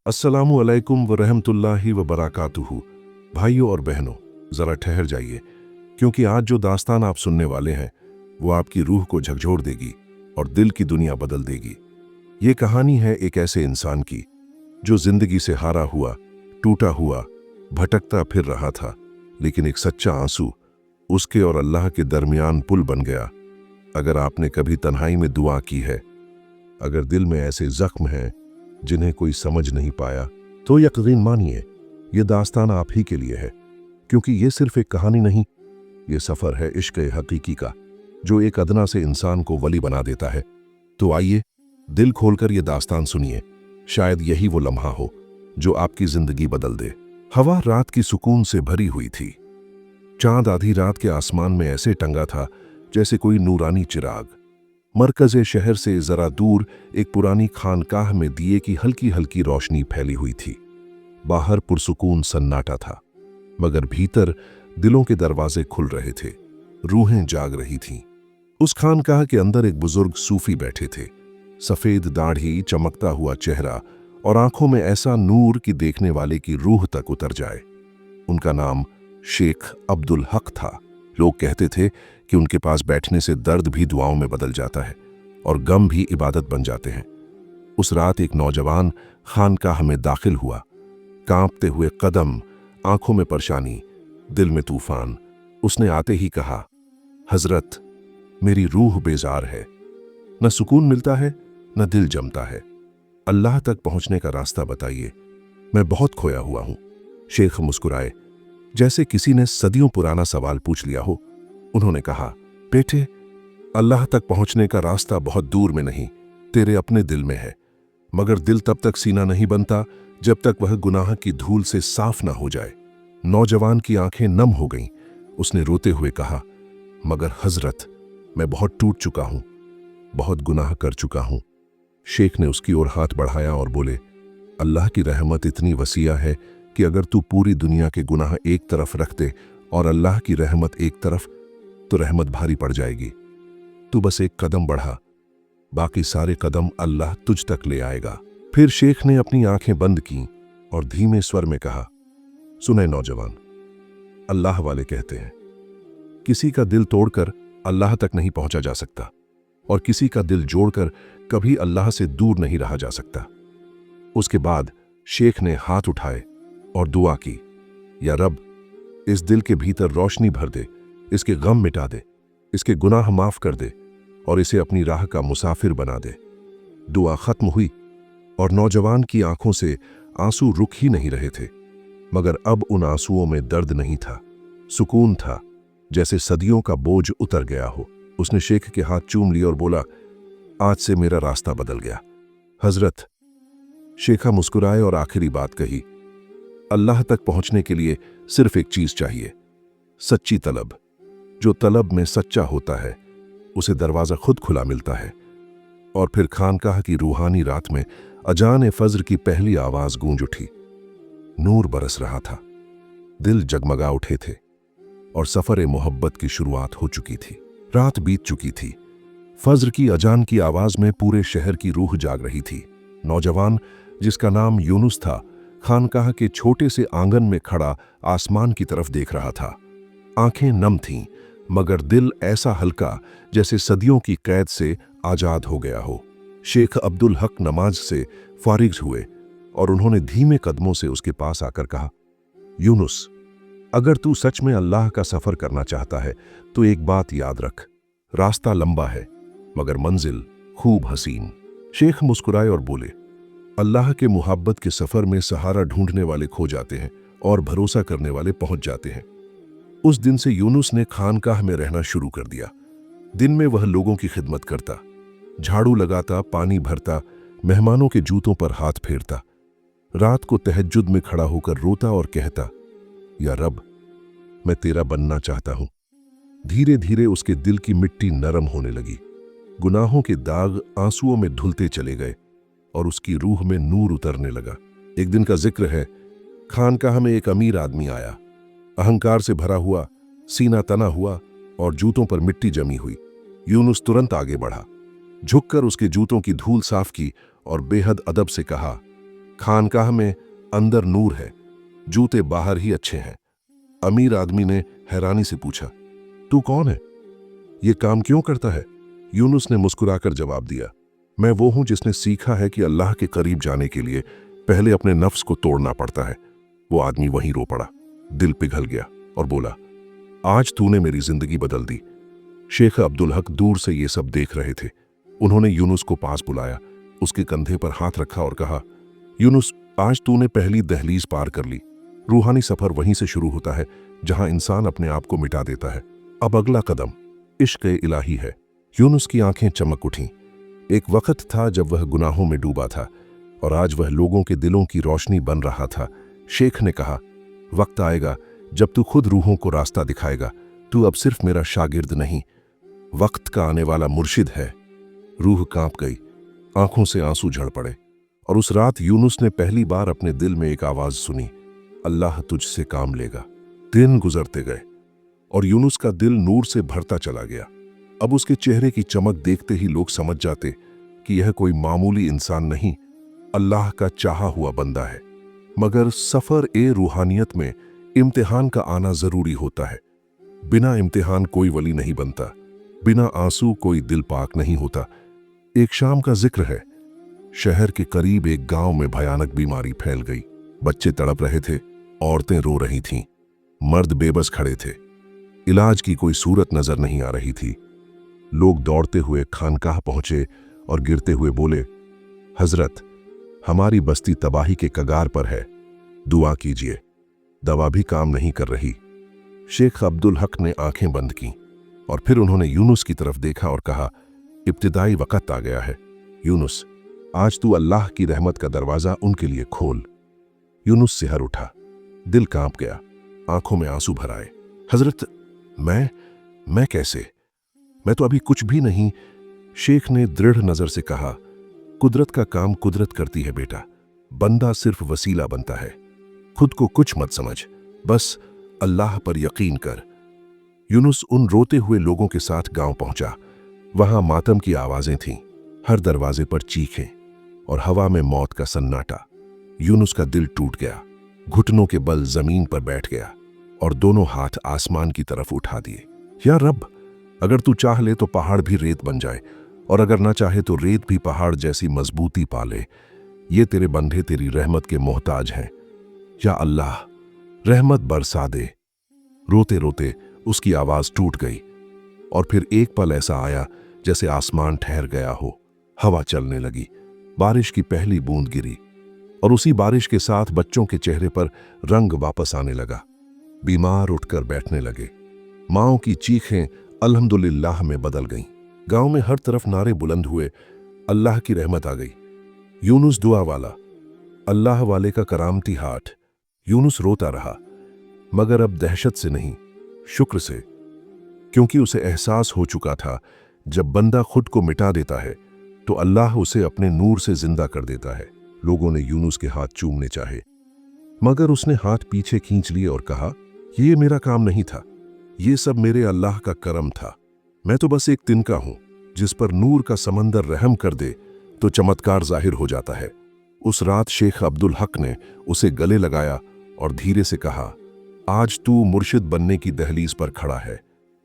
अस्सलामु अलैकुम व रहमतुल्लाहि व बरकातुहू। भाइयों और बहनों, ज़रा ठहर जाइए, क्योंकि आज जो दास्तान आप सुनने वाले हैं वो आपकी रूह को झकझोर देगी और दिल की दुनिया बदल देगी। ये कहानी है एक ऐसे इंसान की जो जिंदगी से हारा हुआ, टूटा हुआ, भटकता फिर रहा था, लेकिन एक सच्चा आंसू उसके और अल्लाह के दरमियान पुल बन गया। अगर आपने कभी तन्हाई में दुआ की है, अगर दिल में ऐसे जख्म हैं जिन्हें कोई समझ नहीं पाया, तो यकीन मानिए ये दास्तान आप ही के लिए है, क्योंकि ये सिर्फ एक कहानी नहीं, ये सफ़र है इश्क़ हकीकी का, जो एक अदना से इंसान को वली बना देता है। तो आइए दिल खोलकर ये दास्तान सुनिए, शायद यही वो लम्हा हो जो आपकी ज़िंदगी बदल दे। हवा रात की सुकून से भरी हुई थी। चांद आधी रात के आसमान में ऐसे टंगा था जैसे कोई नूरानी चिराग। मरकज़े शहर से ज़रा दूर एक पुरानी खानकाह में दिए की हल्की हल्की रोशनी फैली हुई थी। बाहर पुरसुकून सन्नाटा था, मगर भीतर दिलों के दरवाजे खुल रहे थे, रूहें जाग रही थीं। उस खानकाह के अंदर एक बुजुर्ग सूफी बैठे थे, सफ़ेद दाढ़ी, चमकता हुआ चेहरा और आंखों में ऐसा नूर कि देखने वाले की रूह तक उतर जाए। उनका नाम शेख अब्दुल हक था। लोग कहते थे कि उनके पास बैठने से दर्द भी दुआओं में बदल जाता है और गम भी इबादत बन जाते हैं। उस रात एक नौजवान खानकाह में दाखिल हुआ, कांपते हुए कदम, आंखों में परेशानी, दिल में तूफान। उसने आते ही कहा, हजरत, मेरी रूह बेजार है, न सुकून मिलता है न दिल जमता है, अल्लाह तक पहुंचने का रास्ता बताइए, मैं बहुत खोया हुआ हूं। शेख मुस्कुराए, जैसे किसी ने सदियों पुराना सवाल पूछ लिया हो। उन्होंने कहा, बेटे, अल्लाह तक पहुंचने का रास्ता बहुत दूर में नहीं, तेरे अपने दिल में है, मगर दिल तब तक सीना नहीं बनता जब तक वह गुनाह की धूल से साफ ना हो जाए। नौजवान की आंखें नम हो गईं। उसने रोते हुए कहा, मगर हजरत, मैं बहुत टूट चुका हूं, बहुत गुनाह कर चुका हूं। शेख ने उसकी ओर हाथ बढ़ाया और बोले, अल्लाह की रहमत इतनी वसीया है कि अगर तू पूरी दुनिया के गुनाह एक तरफ रख दे और अल्लाह की रहमत एक तरफ, तो रहमत भारी पड़ जाएगी। तू बस एक कदम बढ़ा, बाकी सारे कदम अल्लाह तुझ तक ले आएगा। फिर शेख ने अपनी आंखें बंद की और धीमे स्वर में कहा, सुने नौजवान, अल्लाह वाले कहते हैं, किसी का दिल तोड़कर अल्लाह तक नहीं पहुंचा जा सकता और किसी का दिल जोड़कर कभी अल्लाह से दूर नहीं रहा जा सकता। उसके बाद शेख ने हाथ उठाए और दुआ की, या रब, इस दिल के भीतर रोशनी भर दे, इसके गम मिटा दे, इसके गुनाह माफ कर दे और इसे अपनी राह का मुसाफिर बना दे। दुआ खत्म हुई और नौजवान की आंखों से आंसू रुक ही नहीं रहे थे, मगर अब उन आंसुओं में दर्द नहीं था, सुकून था, जैसे सदियों का बोझ उतर गया हो। उसने शेख के हाथ चूम लिए और बोला, आज से मेरा रास्ता बदल गया। हजरत, शेखा मुस्कुराए और आखिरी बात कही, अल्लाह तक पहुंचने के लिए सिर्फ एक चीज चाहिए, सच्ची तलब। जो तलब में सच्चा होता है उसे दरवाजा खुद खुला मिलता है। और फिर खानकाह की रूहानी रात में अजान फज्र की पहली आवाज गूंज उठी। नूर बरस रहा था, दिल जगमगा उठे थे और सफर मोहब्बत की शुरुआत हो चुकी थी। रात बीत चुकी थी। फज्र की अजान की आवाज में पूरे शहर की रूह जाग रही थी। नौजवान, जिसका नाम यूनुस था, खानकाह के छोटे से आंगन में खड़ा आसमान की तरफ देख रहा था। आंखें नम थीं, मगर दिल ऐसा हल्का जैसे सदियों की कैद से आजाद हो गया हो। शेख अब्दुल हक नमाज से फारिग हुए और उन्होंने धीमे कदमों से उसके पास आकर कहा, यूनुस, अगर तू सच में अल्लाह का सफर करना चाहता है तो एक बात याद रख, रास्ता लंबा है मगर मंजिल खूब हसीन। शेख मुस्कुराए और बोले, अल्लाह के मुहब्बत के सफर में सहारा ढूंढने वाले खो जाते हैं और भरोसा करने वाले पहुंच जाते हैं। उस दिन से यूनुस ने खानकाह में रहना शुरू कर दिया। दिन में वह लोगों की खिदमत करता, झाड़ू लगाता, पानी भरता, मेहमानों के जूतों पर हाथ फेरता। रात को तहज्जुद में खड़ा होकर रोता और कहता, या रब, मैं तेरा बनना चाहता हूं। धीरे धीरे उसके दिल की मिट्टी नरम होने लगी, गुनाहों के दाग आंसुओं में धुलते चले गए और उसकी रूह में नूर उतरने लगा। एक दिन का जिक्र है, खानकाह में एक अमीर आदमी आया, अहंकार से भरा हुआ, सीना तना हुआ और जूतों पर मिट्टी जमी हुई। यूनुस तुरंत आगे बढ़ा, झुककर उसके जूतों की धूल साफ की और बेहद अदब से कहा, खानकाह में अंदर नूर है, जूते बाहर ही अच्छे हैं। अमीर आदमी ने हैरानी से पूछा, तू कौन है? ये काम क्यों करता है? यूनुस ने मुस्कुराकर जवाब दिया, मैं वो हूं जिसने सीखा है कि अल्लाह के करीब जाने के लिए पहले अपने नफ्स को तोड़ना पड़ता है। वो आदमी वहीं रो पड़ा, दिल पिघल गया और बोला, आज तूने मेरी जिंदगी बदल दी। शेख अब्दुल हक दूर से ये सब देख रहे थे। उन्होंने यूनुस को पास बुलाया, उसके कंधे पर हाथ रखा और कहा, यूनुस, आज तूने पहली दहलीज पार कर ली। रूहानी सफर वहीं से शुरू होता है जहां इंसान अपने आप को मिटा देता है। अब अगला कदम इश्क इलाही है। यूनुस की आंखें चमक उठीं। एक वक्त था जब वह गुनाहों में डूबा था और आज वह लोगों के दिलों की रोशनी बन रहा था। शेख ने कहा, वक्त आएगा जब तू खुद रूहों को रास्ता दिखाएगा। तू अब सिर्फ मेरा शागिर्द नहीं, वक्त का आने वाला मुर्शिद है। रूह कांप गई, आंखों से आंसू झड़ पड़े और उस रात यूनुस ने पहली बार अपने दिल में एक आवाज सुनी, अल्लाह तुझसे काम लेगा। दिन गुजरते गए और यूनुस का दिल नूर से भरता चला गया। अब उसके चेहरे की चमक देखते ही लोग समझ जाते कि यह कोई मामूली इंसान नहीं, अल्लाह का चाहा हुआ बंदा है। मगर सफर ए रूहानियत में इम्तिहान का आना जरूरी होता है। बिना इम्तिहान कोई वली नहीं बनता, बिना आंसू कोई दिल पाक नहीं होता। एक शाम का जिक्र है, शहर के करीब एक गांव में भयानक बीमारी फैल गई। बच्चे तड़प रहे थे, औरतें रो रही थीं, मर्द बेबस खड़े थे। इलाज की कोई सूरत नजर नहीं आ रही थी। लोग दौड़ते हुए खानकाह पहुंचे और गिरते हुए बोले, हजरत, हमारी बस्ती तबाही के कगार पर है, दुआ कीजिए, दवा भी काम नहीं कर रही। शेख अब्दुल हक ने आंखें बंद की और फिर उन्होंने यूनुस की तरफ देखा और कहा, इब्तिदाई वक्त आ गया है। यूनुस, आज तू अल्लाह की रहमत का दरवाजा उनके लिए खोल। यूनुस सिहर उठा, दिल कांप गया, आंखों में आंसू भर आए। हजरत, मैं कैसे? मैं तो अभी कुछ भी नहीं। शेख ने दृढ़ नजर से कहा, कुदरत का काम कुदरत करती है बेटा, बंदा सिर्फ वसीला बनता है। खुद को कुछ मत समझ, बस अल्लाह पर यकीन कर। यूनुस उन रोते हुए लोगों के साथ गांव पहुंचा। वहां मातम की आवाजें थीं, हर दरवाजे पर चीखें और हवा में मौत का सन्नाटा। यूनुस का दिल टूट गया, घुटनों के बल जमीन पर बैठ गया और दोनों हाथ आसमान की तरफ उठा दिए। या रब, अगर तू चाह ले तो पहाड़ भी रेत बन जाए और अगर ना चाहे तो रेत भी पहाड़ जैसी मजबूती पाले। ये तेरे बंधे तेरी रहमत के मोहताज हैं। या अल्लाह, रहमत बरसा दे। रोते रोते उसकी आवाज टूट गई और फिर एक पल ऐसा आया जैसे आसमान ठहर गया हो। हवा चलने लगी, बारिश की पहली बूंद गिरी और उसी बारिश के साथ बच्चों के चेहरे पर रंग वापस आने लगा। बीमार उठकर बैठने लगे। माओं की चीखें अल्हम्दुलिल्लाह में बदल गईं। गांव में हर तरफ नारे बुलंद हुए, अल्लाह की रहमत आ गई। यूनुस दुआ वाला, अल्लाह वाले का करामती हाथ। यूनुस रोता रहा, मगर अब दहशत से नहीं, शुक्र से, क्योंकि उसे एहसास हो चुका था, जब बंदा खुद को मिटा देता है तो अल्लाह उसे अपने नूर से जिंदा कर देता है। लोगों ने यूनुस के हाथ चूमने चाहे, मगर उसने हाथ पीछे खींच लिए और कहा, ये मेरा काम नहीं था, ये सब मेरे अल्लाह का करम था। मैं तो बस एक तिनका हूं, जिस पर नूर का समंदर रहम कर दे तो चमत्कार जाहिर हो जाता है। उस रात शेख अब्दुल हक ने उसे गले लगाया और धीरे से कहा, आज तू मुर्शिद बनने की दहलीज पर खड़ा है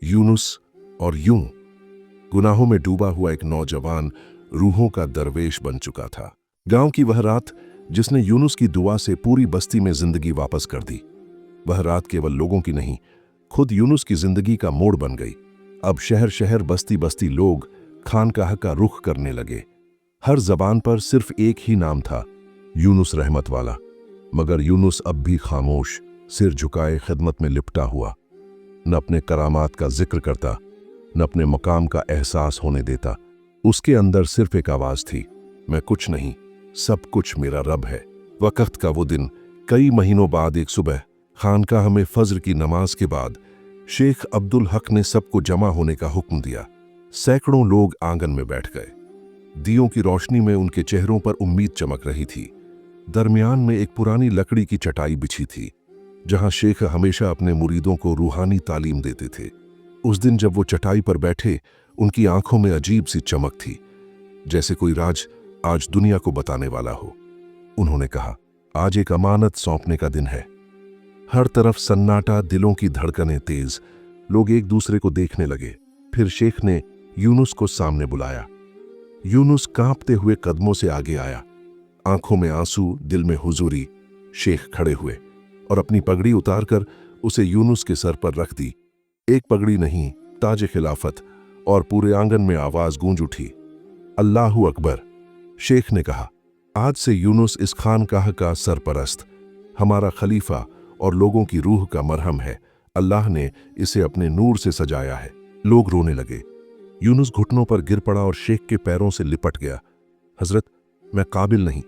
यूनुस। और यूं गुनाहों में डूबा हुआ एक नौजवान रूहों का दरवेश बन चुका था। गांव की वह रात जिसने यूनुस की दुआ से पूरी बस्ती में जिंदगी वापस कर दी, वह रात केवल लोगों की नहीं, खुद यूनुस की जिंदगी का मोड़ बन गई। अब शहर शहर, बस्ती बस्ती लोग खानकाह का रुख करने लगे। हर जबान पर सिर्फ एक ही नाम था, यूनुस रहमत वाला। मगर यूनुस अब भी खामोश, सिर झुकाए खिदमत में लिपटा हुआ, न अपने करामात का जिक्र करता, न अपने मकाम का एहसास होने देता। उसके अंदर सिर्फ एक आवाज थी, मैं कुछ नहीं, सब कुछ मेरा रब है। वक्त का वो दिन, कई महीनों बाद एक सुबह खानकाह में फज्र की नमाज के बाद शेख अब्दुल हक ने सबको जमा होने का हुक्म दिया। सैकड़ों लोग आंगन में बैठ गए। दियों की रोशनी में उनके चेहरों पर उम्मीद चमक रही थी। दरमियान में एक पुरानी लकड़ी की चटाई बिछी थी, जहां शेख हमेशा अपने मुरीदों को रूहानी तालीम देते थे। उस दिन जब वो चटाई पर बैठे, उनकी आंखों में अजीब सी चमक थी, जैसे कोई राज आज दुनिया को बताने वाला हो। उन्होंने कहा, आज एक अमानत सौंपने का दिन है। हर तरफ सन्नाटा, दिलों की धड़कनें तेज। लोग एक दूसरे को देखने लगे। फिर शेख ने यूनुस को सामने बुलाया। यूनुस कांपते हुए कदमों से आगे आया, आंखों में आंसू, दिल में हुजूरी। शेख खड़े हुए और अपनी पगड़ी उतारकर उसे यूनुस के सर पर रख दी। एक पगड़ी नहीं, ताज खिलाफत। और पूरे आंगन में आवाज गूंज उठी, अल्लाहू अकबर। शेख ने कहा, आज से यूनुस इस खानकाह का सरपरस्त, हमारा खलीफा और लोगों की रूह का मरहम है। अल्लाह ने इसे अपने नूर से सजाया है। लोग रोने लगे। यूनुस घुटनों पर गिर पड़ा और शेख के पैरों से लिपट गया। हजरत, मैं काबिल नहीं।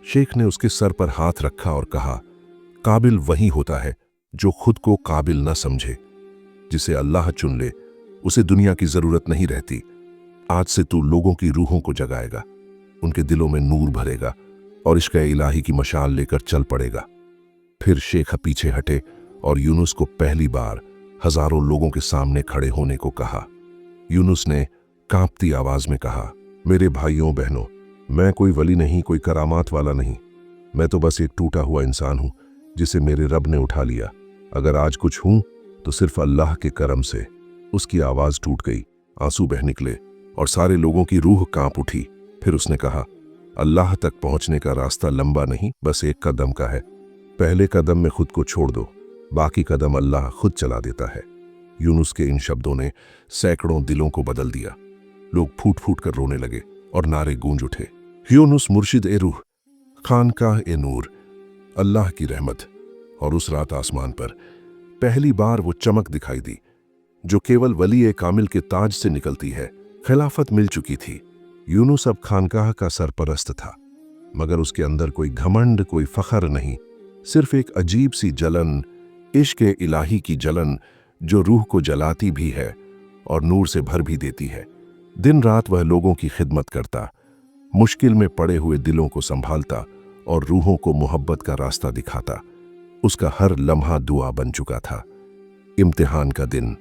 शेख ने उसके सर पर हाथ रखा और कहा, काबिल वही होता है जो खुद को काबिल न समझे। जिसे अल्लाह चुन ले उसे दुनिया की जरूरत नहीं रहती। आज से तू लोगों की रूहों को जगाएगा, उनके दिलों में नूर भरेगा और इश्क़ इलाही की मशाल लेकर चल पड़ेगा। फिर शेख पीछे हटे और यूनुस को पहली बार हजारों लोगों के सामने खड़े होने को कहा। यूनुस ने कांपती आवाज में कहा, मेरे भाइयों बहनों, मैं कोई वली नहीं, कोई करामात वाला नहीं। मैं तो बस एक टूटा हुआ इंसान हूं जिसे मेरे रब ने उठा लिया। अगर आज कुछ हूं तो सिर्फ अल्लाह के करम से। उसकी आवाज टूट गई, आंसू बह निकले और सारे लोगों की रूह कांप उठी। फिर उसने कहा, अल्लाह तक पहुंचने का रास्ता लंबा नहीं, बस एक कदम का है। पहले कदम में खुद को छोड़ दो, बाकी कदम अल्लाह खुद चला देता है। यूनुस के इन शब्दों ने सैकड़ों दिलों को बदल दिया। लोग फूट फूट कर रोने लगे और नारे गूंज उठे, यूनुस मुर्शिद ए रूह, खानकाह ए नूर, अल्लाह की रहमत। और उस रात आसमान पर पहली बार वो चमक दिखाई दी जो केवल वली ए कामिल के ताज से निकलती है। खिलाफत मिल चुकी थी। यूनुस अब खानकाह का सरपरस्त था, मगर उसके अंदर कोई घमंड, कोई फखर नहीं, सिर्फ एक अजीब सी जलन, इश्क़ इलाही की जलन जो रूह को जलाती भी है और नूर से भर भी देती है। दिन रात वह लोगों की खिदमत करता, मुश्किल में पड़े हुए दिलों को संभालता और रूहों को मोहब्बत का रास्ता दिखाता। उसका हर लम्हा दुआ बन चुका था। इम्तिहान का दिन।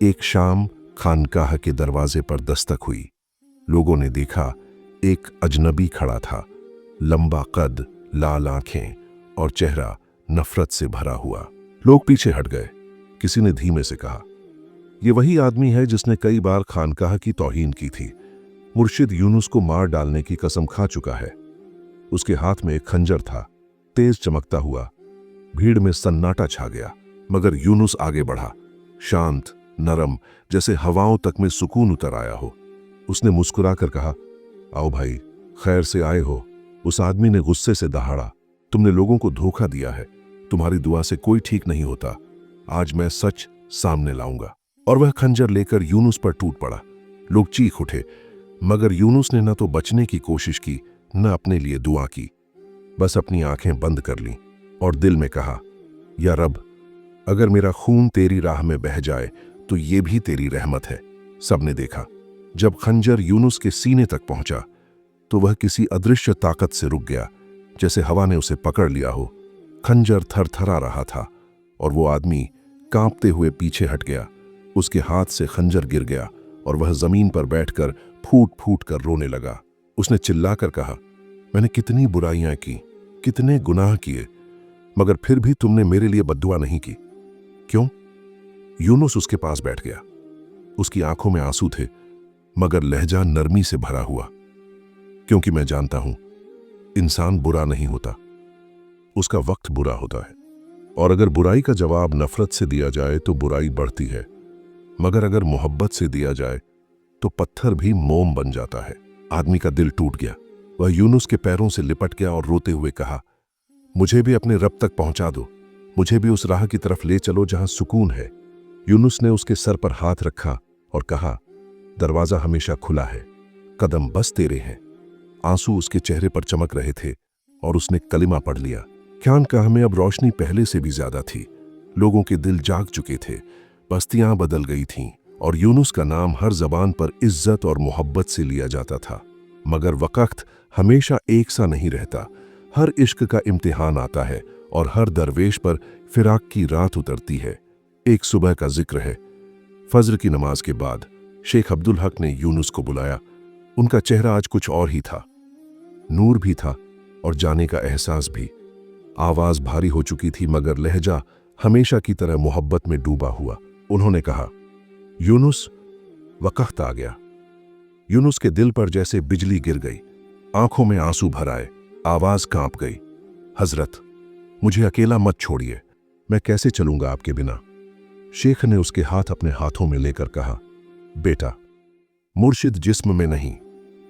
एक शाम खानकाह के दरवाजे पर दस्तक हुई। लोगों ने देखा, एक अजनबी खड़ा था, लंबा कद, लाल आंखें और चेहरा नफरत से भरा हुआ। लोग पीछे हट गए। किसी ने धीमे से कहा, यह वही आदमी है जिसने कई बार खानकाह की तौहीन की थी। मुर्शिद यूनुस को मार डालने की कसम खा चुका है। उसके हाथ में एक खंजर था, तेज चमकता हुआ। भीड़ में सन्नाटा छा गया, मगर यूनुस आगे बढ़ा, शांत, नरम, जैसे हवाओं तक में सुकून उतर आया हो। उसने मुस्कुराकर कहा, आओ भाई, खैर से आए हो। उस आदमी ने गुस्से से दहाड़ा, तुमने लोगों को धोखा दिया है। तुम्हारी दुआ से कोई ठीक नहीं होता। आज मैं सच सामने लाऊंगा। और वह खंजर लेकर यूनुस पर टूट पड़ा। लोग चीख उठे, मगर यूनुस ने न तो बचने की कोशिश की, न अपने लिए दुआ की। बस अपनी आंखें बंद कर लीं और दिल में कहा, या रब, अगर मेरा खून तेरी राह में बह जाए तो ये भी तेरी रहमत है। सबने देखा, जब खंजर यूनुस के सीने तक पहुंचा तो वह किसी अदृश्य ताकत से रुक गया, जैसे हवा ने उसे पकड़ लिया हो। खंजर थरथरा रहा था और वो आदमी कांपते हुए पीछे हट गया। उसके हाथ से खंजर गिर गया और वह जमीन पर बैठकर फूट फूट कर रोने लगा। उसने चिल्लाकर कहा, मैंने कितनी बुराइयां की, कितने गुनाह किए, मगर फिर भी तुमने मेरे लिए बद्दुआ नहीं की। क्यों? यूनुस उसके पास बैठ गया। उसकी आंखों में आंसू थे, मगर लहजा नरमी से भरा हुआ। क्योंकि मैं जानता हूं, इंसान बुरा नहीं होता, उसका वक्त बुरा होता है। और अगर बुराई का जवाब नफरत से दिया जाए तो बुराई बढ़ती है, मगर अगर मोहब्बत से दिया जाए तो पत्थर भी मोम बन जाता है। आदमी का दिल टूट गया। वह यूनुस के पैरों से लिपट गया और रोते हुए कहा, मुझे भी अपने रब तक पहुंचा दो, मुझे भी उस राह की तरफ ले चलो जहां सुकून है। यूनुस ने उसके सर पर हाथ रखा और कहा, दरवाजा हमेशा खुला है, कदम बस तेरे हैं। आंसू उसके चेहरे पर चमक रहे थे और उसने कलिमा पढ़ लिया। खानकाह में अब रोशनी पहले से भी ज्यादा थी। लोगों के दिल जाग चुके थे, बस्तियां बदल गई थीं और यूनुस का नाम हर जबान पर इज्जत और मोहब्बत से लिया जाता था। मगर वक्त हमेशा एक सा नहीं रहता। हर इश्क का इम्तिहान आता है और हर दरवेश पर फिराक की रात उतरती है। एक सुबह का जिक्र है। फज्र की नमाज के बाद शेख अब्दुल हक ने यूनुस को बुलाया। उनका चेहरा आज कुछ और ही था। नूर भी था, और जाने का एहसास भी। आवाज भारी हो चुकी थी मगर लहजा हमेशा की तरह मोहब्बत में डूबा हुआ। उन्होंने कहा, यूनुस। वक्त आ गया। यूनुस के दिल पर जैसे बिजली गिर गई, आंखों में आंसू भर आए, आवाज कांप गई। हजरत, मुझे अकेला मत छोड़िए, मैं कैसे चलूंगा आपके बिना। शेख ने उसके हाथ अपने हाथों में लेकर कहा, बेटा, मुर्शिद जिस्म में नहीं,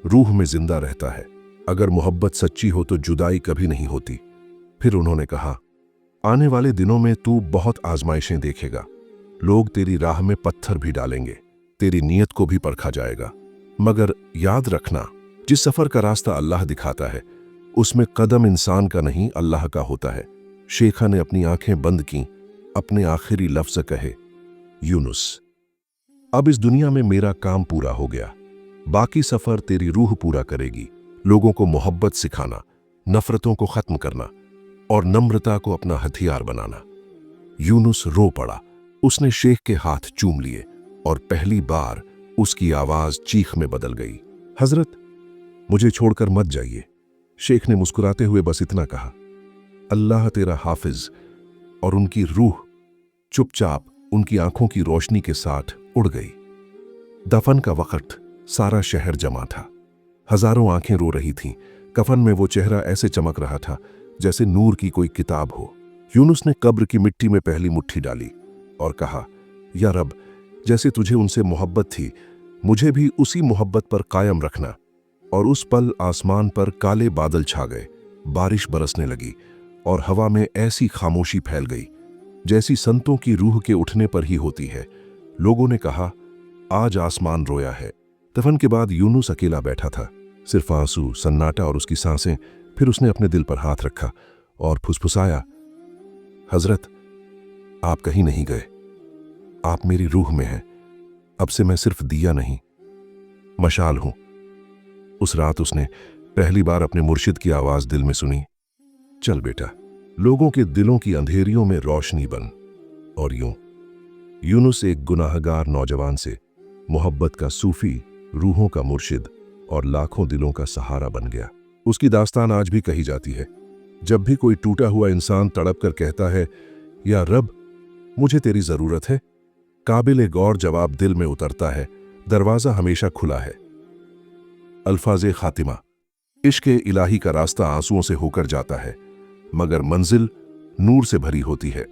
रूह में जिंदा रहता है। अगर मोहब्बत सच्ची हो तो जुदाई कभी नहीं होती। फिर उन्होंने कहा, आने वाले दिनों में तू बहुत आजमाइशें देखेगा। लोग तेरी राह में पत्थर भी डालेंगे, तेरी नीयत को भी परखा जाएगा। मगर याद रखना, जिस सफर का रास्ता अल्लाह दिखाता है उसमें कदम इंसान का नहीं अल्लाह का होता है। शेखा ने अपनी आंखें बंद की, अपने आखिरी लफ्ज कहे, यूनुस, अब इस दुनिया में मेरा काम पूरा हो गया, बाकी सफर तेरी रूह पूरा करेगी। लोगों को मोहब्बत सिखाना, नफरतों को खत्म करना और नम्रता को अपना हथियार बनाना। यूनुस रो पड़ा। उसने शेख के हाथ चूम लिए और पहली बार उसकी आवाज चीख में बदल गई। हजरत, मुझे छोड़कर मत जाइए। शेख ने मुस्कुराते हुए बस इतना कहा, अल्लाह तेरा हाफिज। और उनकी रूह चुपचाप उनकी आंखों की रोशनी के साथ उड़ गई। दफन का वक्त, सारा शहर जमा था। हजारों आंखें रो रही थीं। कफन में वो चेहरा ऐसे चमक रहा था जैसे नूर की कोई किताब हो। यूनुस ने कब्र की मिट्टी में पहली मुट्ठी डाली और कहा, या रब, जैसे तुझे उनसे मोहब्बत थी, मुझे भी उसी मोहब्बत पर कायम रखना। और उस पल आसमान पर काले बादल छा गए, बारिश बरसने लगी और हवा में ऐसी खामोशी फैल गई जैसी संतों की रूह के उठने पर ही होती है। लोगों ने कहा, आज आसमान रोया है। दफन के बाद यूनुस अकेला बैठा था, सिर्फ आंसू, सन्नाटा और उसकी सांसें। फिर उसने अपने दिल पर हाथ रखा और फुसफुसाया, हजरत, आप कहीं नहीं गए, आप मेरी रूह में हैं। अब से मैं सिर्फ दिया नहीं, मशाल हूं। उस रात उसने पहली बार अपने मुर्शिद की आवाज दिल में सुनी, चल बेटा, लोगों के दिलों की अंधेरियों में रोशनी बन। और यूं यूनुस एक गुनाहगार नौजवान से मोहब्बत का सूफी, रूहों का मुर्शिद और लाखों दिलों का सहारा बन गया। उसकी दास्तान आज भी कही जाती है। जब भी कोई टूटा हुआ इंसान तड़प कर कहता है, या रब, मुझे तेरी जरूरत है, काबिल गौर जवाब दिल में उतरता है, दरवाजा हमेशा खुला है। अल्फाज़े खातिमा, इश्क इलाही का रास्ता आंसुओं से होकर जाता है, मगर मंजिल नूर से भरी होती है।